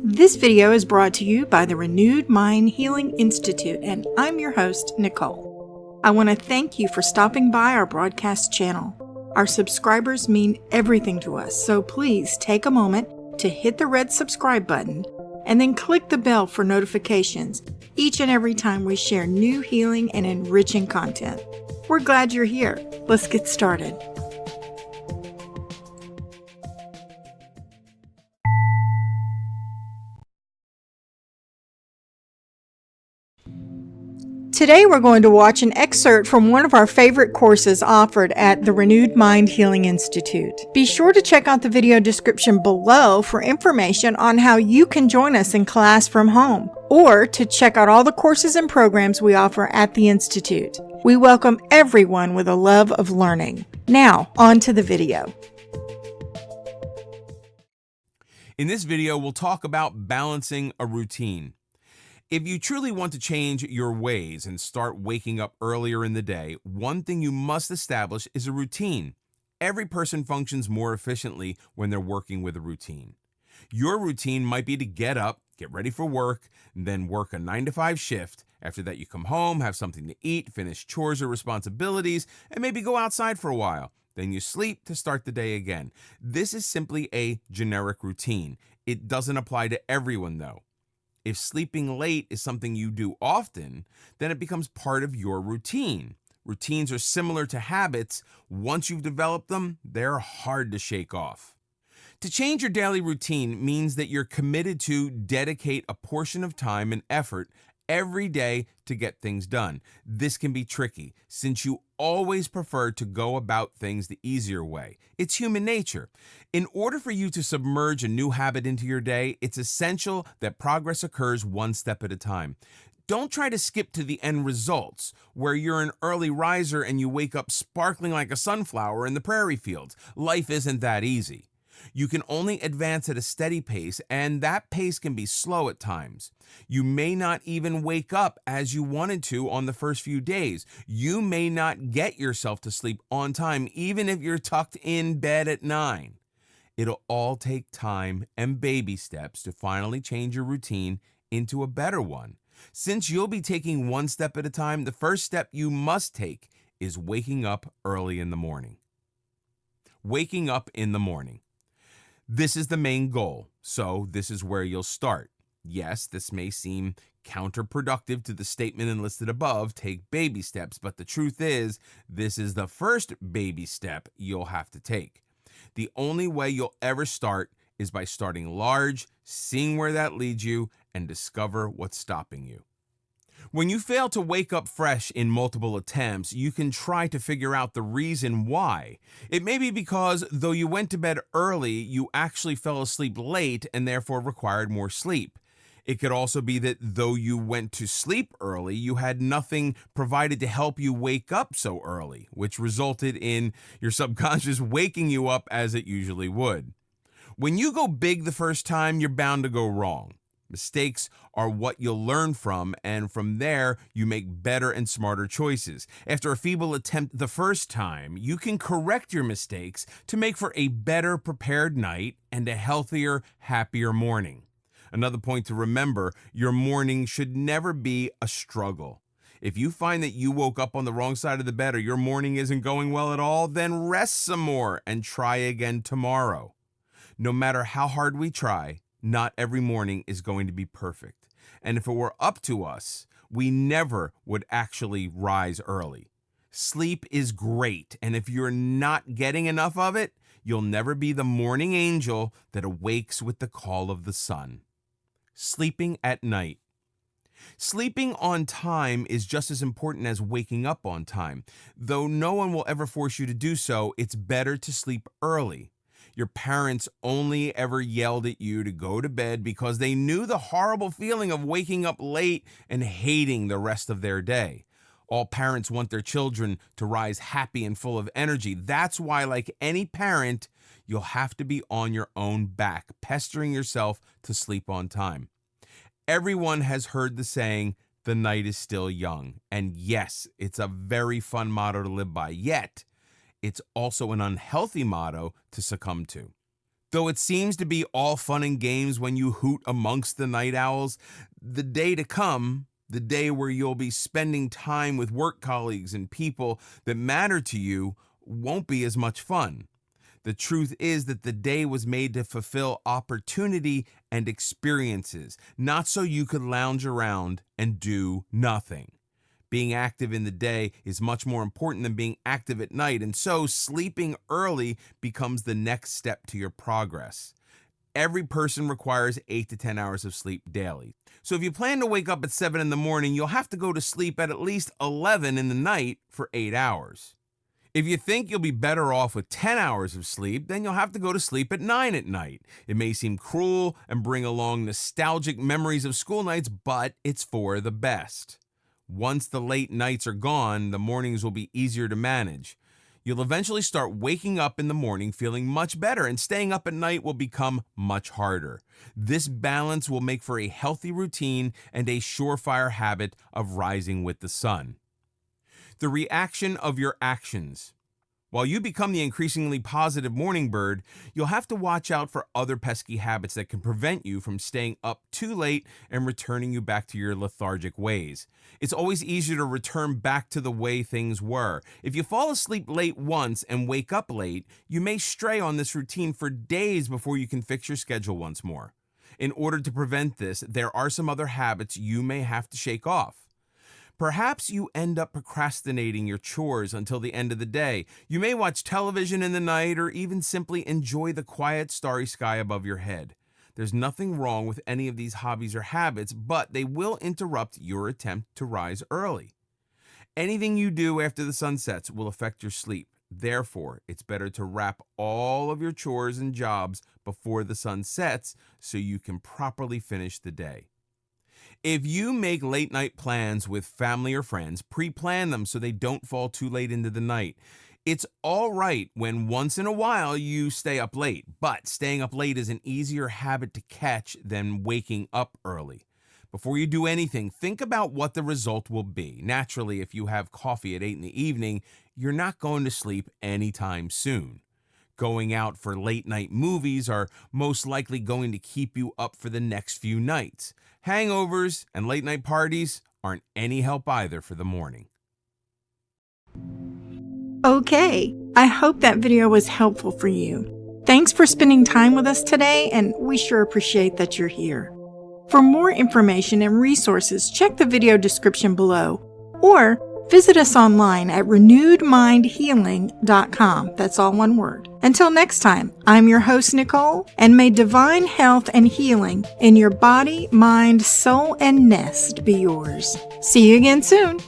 This video is brought to you by the Renewed Mind Healing Institute, and I'm your host, Nicole. I want to thank you for stopping by our broadcast channel. Our subscribers mean everything to us, so please take a moment to hit the red subscribe button and then click the bell for notifications each and every time we share new healing and enriching content. We're glad you're here. Let's get started. Today we're going to watch an excerpt from one of our favorite courses offered at the Renewed Mind Healing Institute. Be sure to check out the video description below for information on how you can join us in class from home, or to check out all the courses and programs we offer at the Institute. We welcome everyone with a love of learning. Now, on to the video. In this video, we'll talk about balancing a routine. If you truly want to change your ways and start waking up earlier in the day, one thing you must establish is a routine. Every person functions more efficiently when they're working with a routine. Your routine might be to get up, get ready for work, and then work a 9-to-5 shift. After that, you come home, have something to eat, finish chores or responsibilities, and maybe go outside for a while. Then you sleep to start the day again. This is simply a generic routine. It doesn't apply to everyone, though. If sleeping late is something you do often, then it becomes part of your routine. Routines are similar to habits. Once you've developed them, they're hard to shake off. To change your daily routine means that you're committed to dedicate a portion of time and effort every day to get things done. This can be tricky since you always prefer to go about things the easier way. It's human nature. In order for you to submerge a new habit into your day, it's essential that progress occurs one step at a time. Don't try to skip to the end results, where you're an early riser and you wake up sparkling like a sunflower in the prairie fields. Life isn't that easy. You can only advance at a steady pace, and that pace can be slow at times. You may not even wake up as you wanted to on the first few days. You may not get yourself to sleep on time, even if you're tucked in bed at 9. It'll all take time and baby steps to finally change your routine into a better one. Since you'll be taking one step at a time, the first step you must take is waking up early in the morning. Waking up in the morning. This is the main goal, so this is where you'll start. Yes, this may seem counterproductive to the statement enlisted above, take baby steps, but the truth is, this is the first baby step you'll have to take. The only way you'll ever start is by starting large, seeing where that leads you, and discover what's stopping you. When you fail to wake up fresh in multiple attempts, you can try to figure out the reason why. It may be because though you went to bed early, you actually fell asleep late and therefore required more sleep. It could also be that though you went to sleep early, you had nothing provided to help you wake up so early, which resulted in your subconscious waking you up as it usually would. When you go big the first time, you're bound to go wrong. Mistakes are what you'll learn from, and from there, you make better and smarter choices. After a feeble attempt the first time, you can correct your mistakes to make for a better prepared night and a healthier, happier morning. Another point to remember, your morning should never be a struggle. If you find that you woke up on the wrong side of the bed or your morning isn't going well at all, then rest some more and try again tomorrow. No matter how hard we try, not every morning is going to be perfect. And if it were up to us, we never would actually rise early. Sleep is great, and if you're not getting enough of it, you'll never be the morning angel that awakes with the call of the sun. Sleeping at night. Sleeping on time is just as important as waking up on time. Though no one will ever force you to do so, it's better to sleep early. Your parents only ever yelled at you to go to bed because they knew the horrible feeling of waking up late and hating the rest of their day. All parents want their children to rise happy and full of energy. That's why, like any parent, you'll have to be on your own back, pestering yourself to sleep on time. Everyone has heard the saying, "The night is still young." And yes, it's a very fun motto to live by, yet it's also an unhealthy motto to succumb to. Though it seems to be all fun and games when you hoot amongst the night owls, the day to come, the day where you'll be spending time with work colleagues and people that matter to you, won't be as much fun. The truth is that the day was made to fulfill opportunity and experiences, not so you could lounge around and do nothing. Being active in the day is much more important than being active at night, and so sleeping early becomes the next step to your progress. Every person requires 8 to 10 hours of sleep daily. So if you plan to wake up at 7 in the morning, you'll have to go to sleep at least 11 in the night for 8 hours. If you think you'll be better off with 10 hours of sleep, then you'll have to go to sleep at 9 at night. It may seem cruel and bring along nostalgic memories of school nights, but it's for the best. Once the late nights are gone, the mornings will be easier to manage. You'll eventually start waking up in the morning feeling much better, and staying up at night will become much harder. This balance will make for a healthy routine and a surefire habit of rising with the sun. The reaction of your actions. While you become the increasingly positive morning bird, you'll have to watch out for other pesky habits that can prevent you from staying up too late and returning you back to your lethargic ways. It's always easier to return back to the way things were. If you fall asleep late once and wake up late, you may stray on this routine for days before you can fix your schedule once more. In order to prevent this, there are some other habits you may have to shake off. Perhaps you end up procrastinating your chores until the end of the day. You may watch television in the night or even simply enjoy the quiet, starry sky above your head. There's nothing wrong with any of these hobbies or habits, but they will interrupt your attempt to rise early. Anything you do after the sun sets will affect your sleep. Therefore, it's better to wrap all of your chores and jobs before the sun sets so you can properly finish the day. If you make late night plans with family or friends, pre-plan them so they don't fall too late into the night. It's all right when once in a while you stay up late, but staying up late is an easier habit to catch than waking up early. Before you do anything, think about what the result will be. Naturally, if you have coffee at 8 in the evening, you're not going to sleep anytime soon. Going out for late night movies are most likely going to keep you up for the next few nights. Hangovers and late night parties aren't any help either for the morning. Okay, I hope that video was helpful for you. Thanks for spending time with us today, and we sure appreciate that you're here. For more information and resources, check the video description below, or visit us online at renewedmindhealing.com. That's all one word. Until next time, I'm your host, Nicole, and may divine health and healing in your body, mind, soul, and nest be yours. See you again soon.